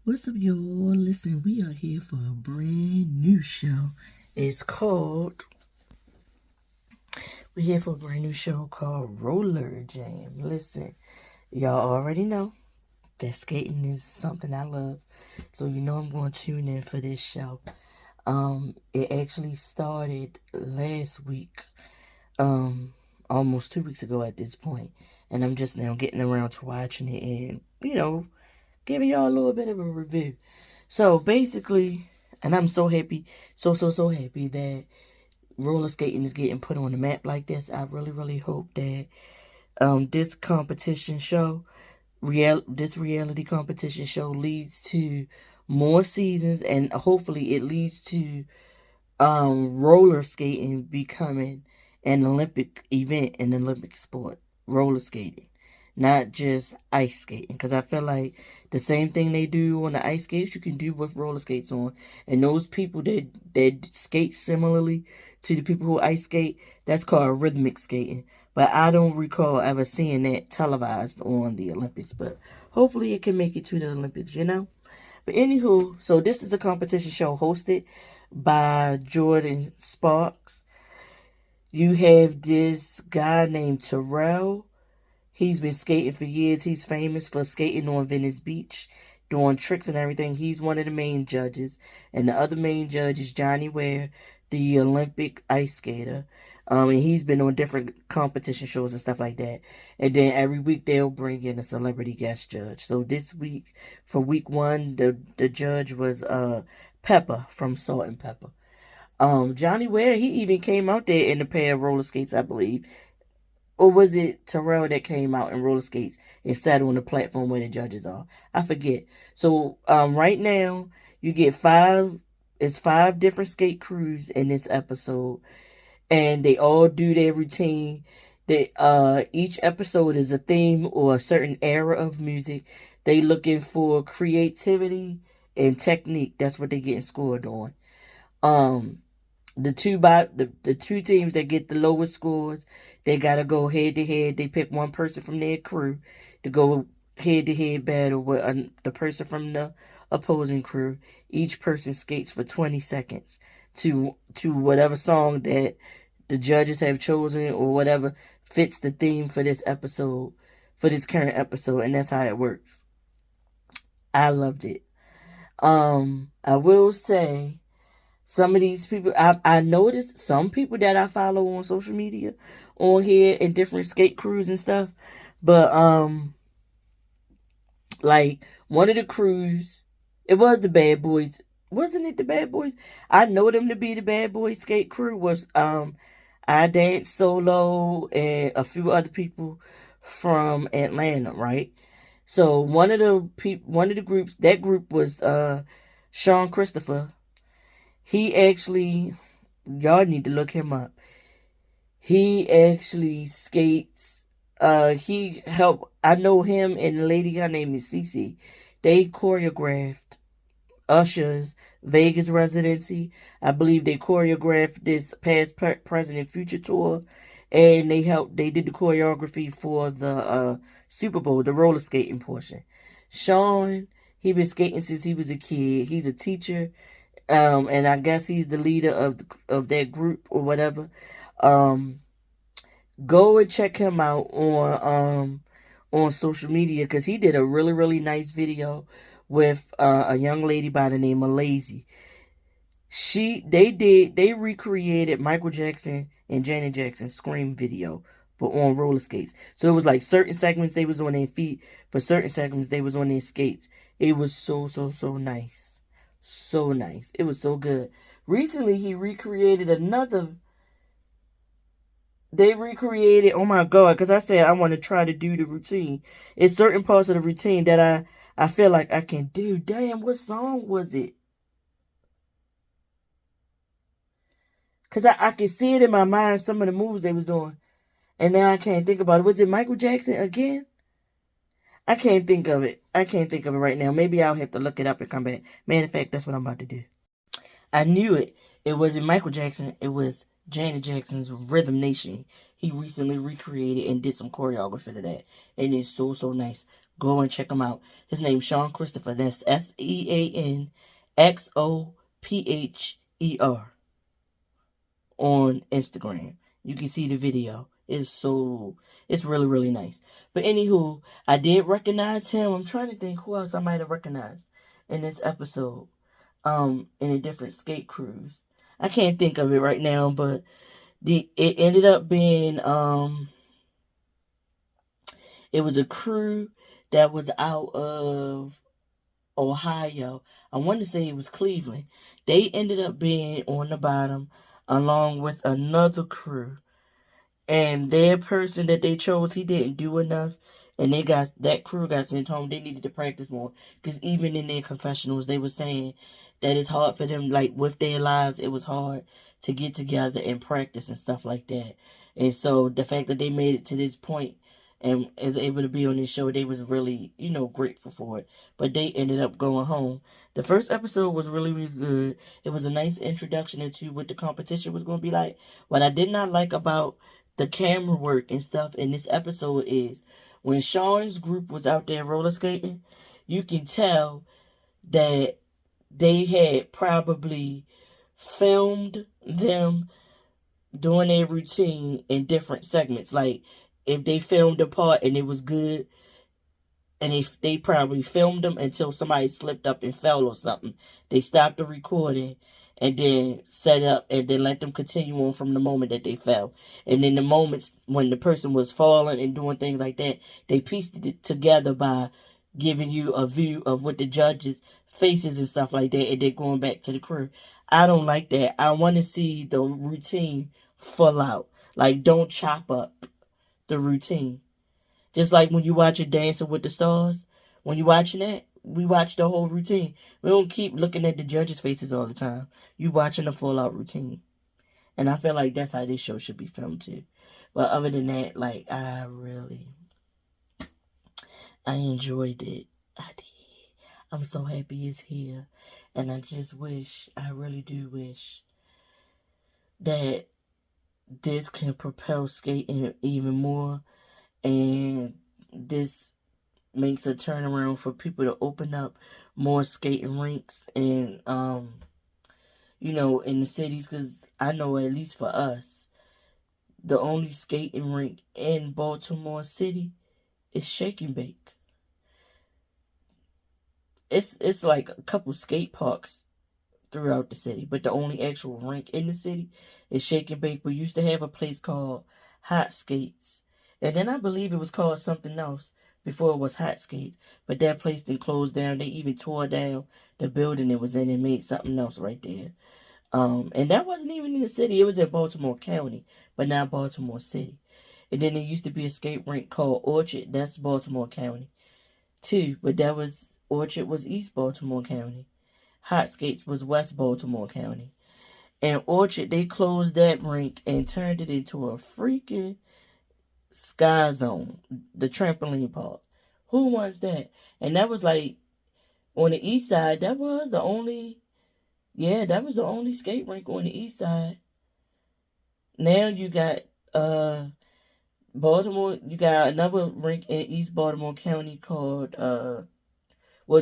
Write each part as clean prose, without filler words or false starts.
What's up, y'all? Listen, we are here for a brand new show. It's called, we're here for a brand new show called Roller Jam. Listen, y'all already know that skating is something I love. So you know I'm going to tune in for this show. It actually started last week, almost 2 weeks ago at this point. And I'm just now getting around to watching it and, giving y'all a little bit of a review. So basically, and I'm so happy, so happy that roller skating is getting put on the map like this. I really hope that this competition show, this reality competition show leads to more seasons, and hopefully it leads to roller skating becoming an Olympic event, an Olympic sport. Roller skating, not just ice skating, because I feel like the same thing they do on the ice skates you can do with roller skates on. And those people that skate similarly to the people who ice skate, that's called rhythmic skating. But I don't recall ever seeing that televised on the Olympics. But hopefully it can make it to the Olympics. But anywho, so this is a competition show hosted by Jordan Sparks. You have this guy named Terrell. He's been skating for years. He's famous for skating on Venice Beach, doing tricks and everything. He's one of the main judges. And the other main judge is Johnny Ware, the Olympic ice skater. And he's been on different competition shows and stuff like that. And then every week they'll bring in a celebrity guest judge. So this week, for week one, the judge was Pepper from Salt and Pepper. Johnny Ware, he even came out there in a pair of roller skates, I believe. Or was it Terrell that came out in roller skates and sat on the platform where the judges are? I forget. So right now you get five different skate crews in this episode, and they all do their routine. They each episode is a theme or a certain era of music. They looking for creativity and technique. That's what they getting scored on. Um the two teams that get the lowest scores, they gotta go head to head. They pick one person from their crew to go head to head battle with the person from the opposing crew. Each person skates for 20 seconds to whatever song that the judges have chosen, or whatever fits the theme for this episode, for this current episode, and that's how it works. I loved it. I will say, some of these people, I noticed some people that I follow on social media on here in different skate crews and stuff. But like one of the crews, it was the Bad Boys. Wasn't it the Bad Boys? I know them to be the Bad Boys skate crew. Was I Dance Solo and a few other people from Atlanta, right? So one of the groups, that group was Sean Christopher. He actually, y'all need to look him up. He actually skates. He helped. I know him and the lady. Her name is Cece. They choreographed Usher's Vegas residency. I believe they choreographed this past, present, and future tour, and they helped. They did the choreography for the Super Bowl, the roller skating portion. Sean, he been skating since he was a kid. He's a teacher, and I guess he's the leader of that group or whatever. Um, Go and check him out on social media, because he did a really nice video with a young lady by the name of Lazy. They recreated Michael Jackson and Janet Jackson's Scream video, but on roller skates. So it was like certain segments they was on their feet, but certain segments they was on their skates. It was so nice. So nice. It was so good. Recently he recreated another they recreated, oh my god, because I said I want to try to do the routine. It's certain parts of the routine that I feel like I can do. Damn, what song was it? Because I can see it in my mind, some of the moves they was doing. And now I can't think about it. Was it Michael Jackson again? I can't think of it. I can't think of it right now. Maybe I'll have to look it up and come back. Matter of fact, that's what I'm about to do. I knew it. It wasn't Michael Jackson. It was Janet Jackson's Rhythm Nation. He recently recreated and did some choreography to that. And it's so nice. Go and check him out. His name's Sean Christopher. That's SeanXopher on Instagram. You can see the video. It's really, really nice. But anywho, I did recognize him. I'm trying to think who else I might have recognized in this episode. In a different skate cruise. I can't think of it right now, but it ended up being it was a crew that was out of Ohio. I want to say it was Cleveland. They ended up being on the bottom along with another crew. And their person that they chose, he didn't do enough. And that crew got sent home. They needed to practice more. Because even in their confessionals, they were saying that it's hard for them, like with their lives, it was hard to get together and practice and stuff like that. And so the fact that they made it to this point and is able to be on this show, they was really, grateful for it. But they ended up going home. The first episode was really, really good. It was a nice introduction into what the competition was going to be like. What I did not like about the camera work and stuff in this episode is when Sean's group was out there roller skating, you can tell that they had probably filmed them doing their routine in different segments. Like if they filmed a part and it was good, and if they probably filmed them until somebody slipped up and fell or something, they stopped the recording and then set up and then let them continue on from the moment that they fell. And then the moments when the person was falling and doing things like that, they pieced it together by giving you a view of what the judges' faces and stuff like that, and then going back to the crew. I don't like that. I want to see the routine full out. Like, don't chop up the routine. Just like when you watch a Dancing with the Stars. When you're watching that, we watch the whole routine. We don't keep looking at the judges' faces all the time. You watching the full out routine. And I feel like that's how this show should be filmed too. But other than that, like, I enjoyed it. I did. I'm so happy it's here. And I really do wish that this can propel skating even more. And this makes a turnaround for people to open up more skating rinks and, in the cities. Because I know, at least for us, the only skating rink in Baltimore City is Shake and Bake. It's like a couple skate parks throughout the city, but the only actual rink in the city is Shake and Bake. We used to have a place called Hot Skates, and then I believe it was called something else before it was Hot Skates, but that place then closed down. They even tore down the building it was in and made something else right there. And that wasn't even in the city. It was in Baltimore County, but not Baltimore City. And then there used to be a skate rink called Orchard. That's Baltimore County too, but Orchard was East Baltimore County. Hot Skates was West Baltimore County. And Orchard, they closed that rink and turned it into a freaking Sky Zone, the trampoline park. Who wants that? And that was like, on the east side, that was the only skate rink on the east side. Now you got Baltimore, you got another rink in East Baltimore County called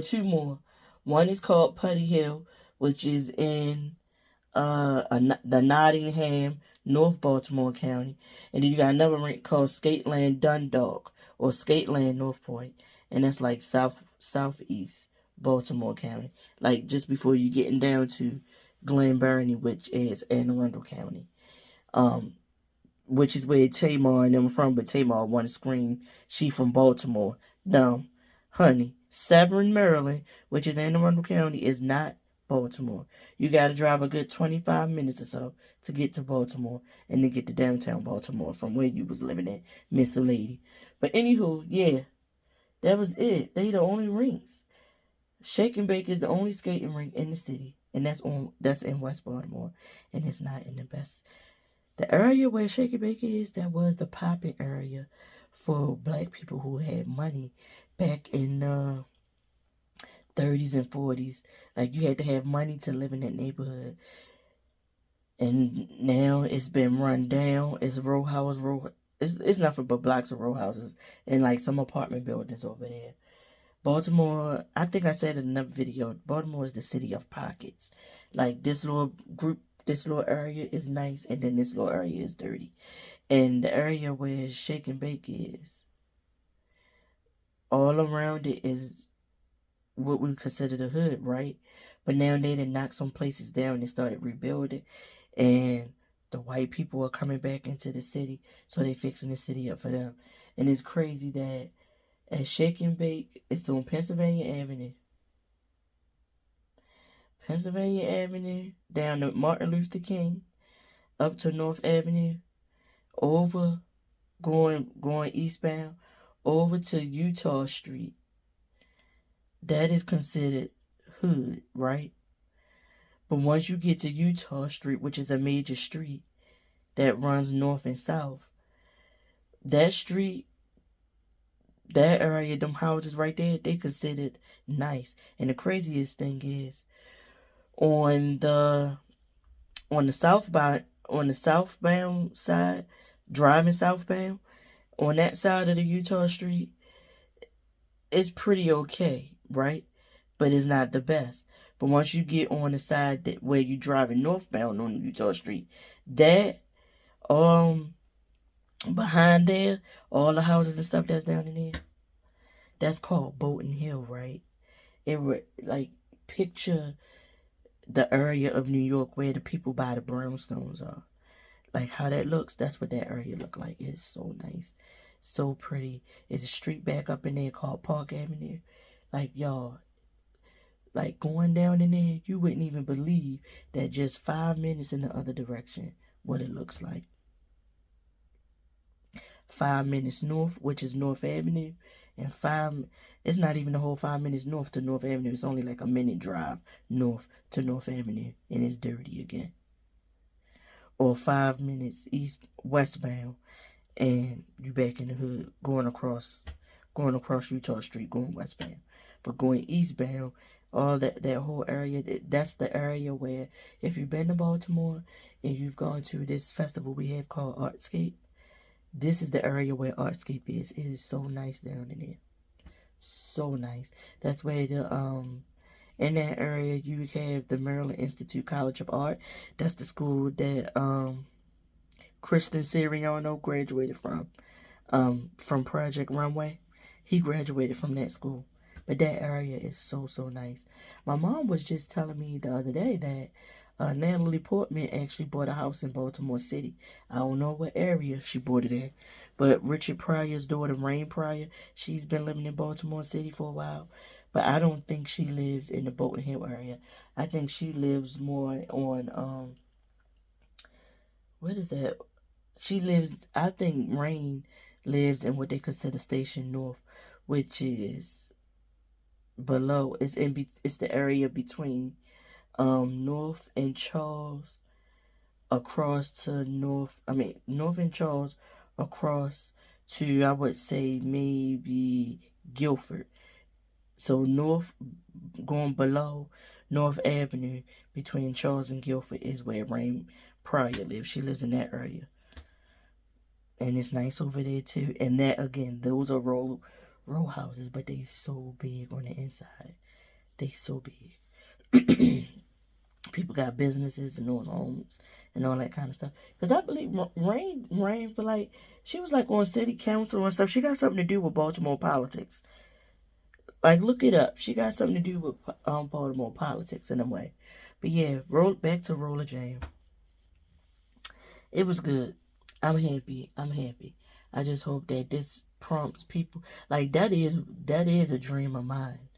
two more. One is called Putty Hill, which is in the Nottingham, North Baltimore County. And then you got another rink called Skateland Dundalk or Skateland North Point. And that's like southeast Baltimore County. Like just before you getting down to Glen Burnie, which is Anne Arundel County. Which is where Tamar and them from, but Tamar want to scream she from Baltimore. No, honey. Severn, Maryland, which is Anne Arundel County, is not Baltimore. You got to drive a good 25 minutes or so to get to Baltimore and then get to downtown Baltimore from where you was living at, Miss Lady. But anywho, yeah, that was it. They the only rinks. Shake and Bake is the only skating rink in the city, and that's in West Baltimore, and it's not in the best. The area where Shake and Bake is, that was the popping area for black people who had money back in 30s and 40s. Like, you had to have money to live in that neighborhood. And now it's been run down. It's it's nothing but blocks of row houses and like some apartment buildings over there. Baltimore, I think I said in another video, Baltimore is the city of pockets. Like, this little group, this little area is nice, and then this little area is dirty. And the area where Shake and Bake is, all around it is what we consider the hood, right? But now they done knocked some places down and started rebuilding, and the white people are coming back into the city, so they fixing the city up for them. And it's crazy that at Shake and Bake, it's on Pennsylvania Avenue. Pennsylvania Avenue, down to Martin Luther King, up to North Avenue, over, going eastbound, over to Eutaw Street. That is considered hood, right? But once you get to Eutaw Street, which is a major street that runs north and south, that street, that area, them houses right there, they considered nice. And the craziest thing is, on the southbound side, driving southbound, on that side of the Eutaw Street, it's pretty okay, right? But it's not the best. But once you get on the side where you driving northbound on Eutaw Street, that behind there, all the houses and stuff that's down in there, that's called Bolton Hill, right? It would, like, picture the area of New York where the people by the brownstones are. Like, how that looks, that's what that area look like. It's so nice, so pretty. It's a street back up in there called Park Avenue. Like, y'all, like, going down in there, you wouldn't even believe that just 5 minutes in the other direction, what it looks like. 5 minutes north, which is North Avenue, and it's not even the whole 5 minutes north to North Avenue. It's only like a minute drive north to North Avenue, and it's dirty again. Or 5 minutes westbound, and you back in the hood, going across Eutaw Street, going westbound. But going eastbound, all that whole area, that's the area where, if you've been to Baltimore and you've gone to this festival we have called Artscape, this is the area where Artscape is. It is so nice down in there. So nice. That's where in that area you have the Maryland Institute College of Art. That's the school that Kristen Siriano graduated from Project Runway. He graduated from that school. But that area is so, so nice. My mom was just telling me the other day that Natalie Portman actually bought a house in Baltimore City. I don't know what area she bought it in, but Richard Pryor's daughter, Rain Pryor, she's been living in Baltimore City for a while. But I don't think she lives in the Bolton Hill area. I think she lives more on, what is that? I think Rain lives in what they consider Station North, which is below. It's the area between North and Charles, North and Charles, across to, I would say, maybe Guilford. So north, going below North Avenue, between Charles and Guilford, is where Rain Pryor lives. She lives in that area. And it's nice over there too. And that, again, those are row houses, but they so big on the inside. They so big. People got businesses and those homes and all that kind of stuff. Because I believe Rain, for like, she was like on city council and stuff. She got something to do with Baltimore politics. Like, look it up. She got something to do with Baltimore politics in a way. But yeah, back to Roller Jam. It was good. I'm happy. I just hope that this prompts people. Like, that is a dream of mine.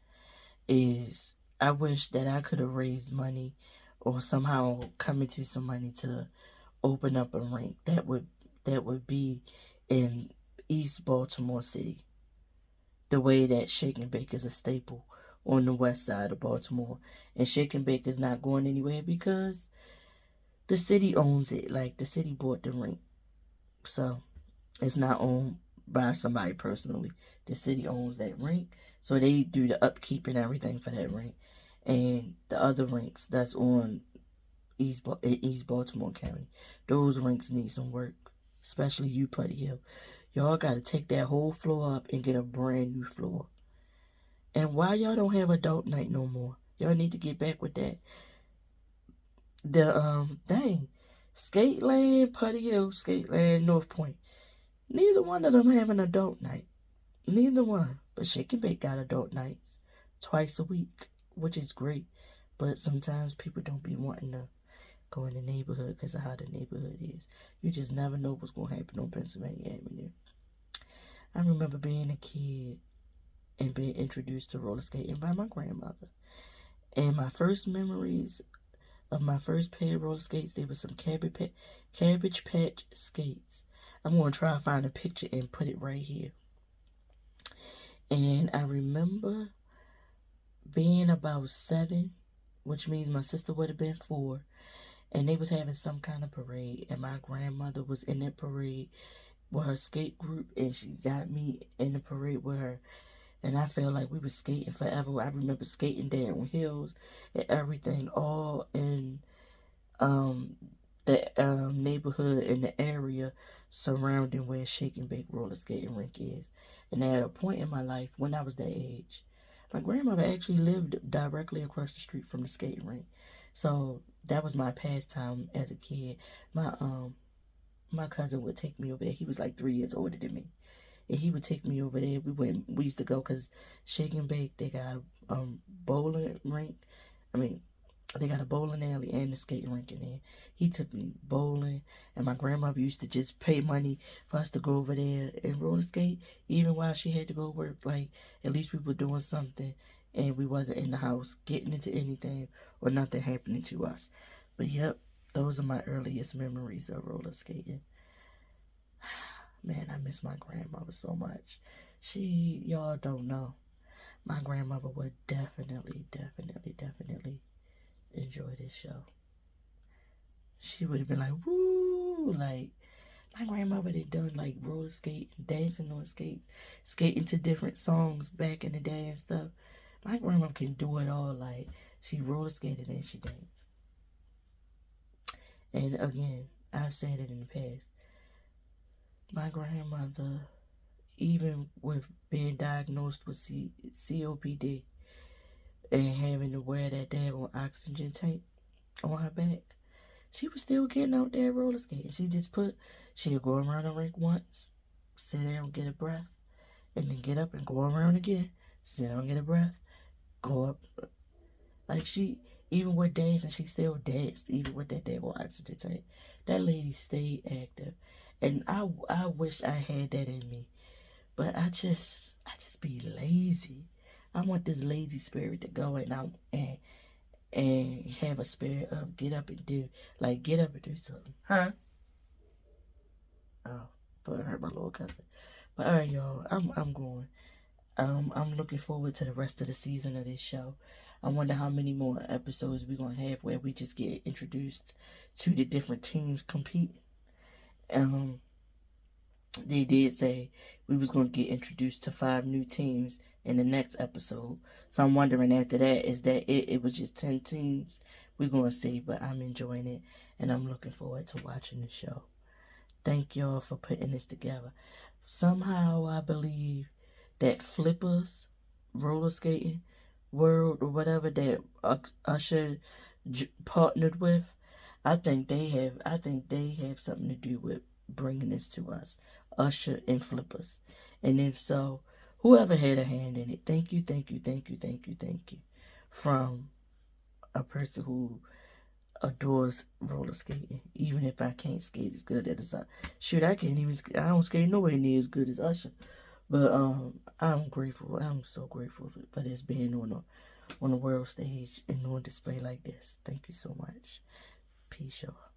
I wish that I could have raised money or somehow come into some money to open up a rink that would be in East Baltimore City. The way that Shake and Bake is a staple on the west side of Baltimore. And Shake and Bake is not going anywhere because the city owns it. Like, the city bought the rink. So, it's not owned by somebody personally. The city owns that rink. So, they do the upkeep and everything for that rink. And the other rinks that's on East Baltimore County, those rinks need some work. Especially you, Putty Hill. Y'all got to take that whole floor up and get a brand new floor. And why y'all don't have adult night no more? Y'all need to get back with that. Dang. Skateland, Putty Hill, Skateland, North Point. Neither one of them have an adult night. Neither one. But Shake and Bake got adult nights twice a week, which is great. But sometimes people don't be wanting to go in the neighborhood because of how the neighborhood is. You just never know what's going to happen on Pennsylvania Avenue. I remember being a kid and being introduced to roller skating by my grandmother. And my first memories of my first pair of roller skates, they were some Cabbage Patch skates. I'm going to try to find a picture and put it right here. And I remember being about 7, which means my sister would have been 4, and they was having some kind of parade, and my grandmother was in that parade with her skate group, and she got me in the parade with her, and I felt like we were skating forever. I remember skating down hills and everything, all in the neighborhood in the area surrounding where Shake and Bake roller skating rink is. And at a point in my life when I was that age, my grandmother actually lived directly across the street from the skating rink. So that was my pastime as a kid. My cousin would take me over there. He was like 3 years older than me. And he would take me over there. We used to go because Shake and Bake, they got a bowling rink. They got a bowling alley and a skating rink in there. He took me bowling, and my grandmother used to just pay money for us to go over there and roller skate, even while she had to go work. Like, at least we were doing something, and we wasn't in the house getting into anything or nothing happening to us. But yep, those are my earliest memories of roller skating. Man, I miss my grandmother so much. Y'all don't know. My grandmother would definitely enjoy this show. She would have been like, woo! Like, my grandmother had done like roller skating, dancing on skates, skating to different songs back in the day and stuff. My grandmother can do it all. Like, she roller skated and she danced. And again, I've said it in the past. My grandmother, even with being diagnosed with COPD and having to wear that daggone oxygen tank on her back, she was still getting out there roller skating. She'll go around the rink once, sit down, get a breath, and then get up and go around again, sit down, get a breath, go up. Like, even with dancing, she still danced, even with that daggone oxygen tank. That lady stayed active. And I wish I had that in me. But I just be lazy. I want this lazy spirit to go and have a spirit of get up and do something. Huh? Oh, thought I heard my little cousin. But alright, y'all, I'm going. I'm looking forward to the rest of the season of this show. I wonder how many more episodes we're gonna have where we just get introduced to the different teams competing. They did say we was gonna get introduced to 5 new teams in the next episode. So I'm wondering after that, is that it? It was just 10 teams. We're gonna see, but I'm enjoying it and I'm looking forward to watching the show. Thank y'all for putting this together. Somehow I believe that Flippers roller skating world or whatever that Usher partnered with, I think they have something to do with bringing this to us, Usher and Flippers. And if so, whoever had a hand in it, thank you from a person who adores roller skating. Even if I can't skate as good as shoot, I don't skate nowhere near as good as Usher. But I'm grateful. I'm so grateful for this being on the world stage and on display like this. Thank you so much. Peace, y'all.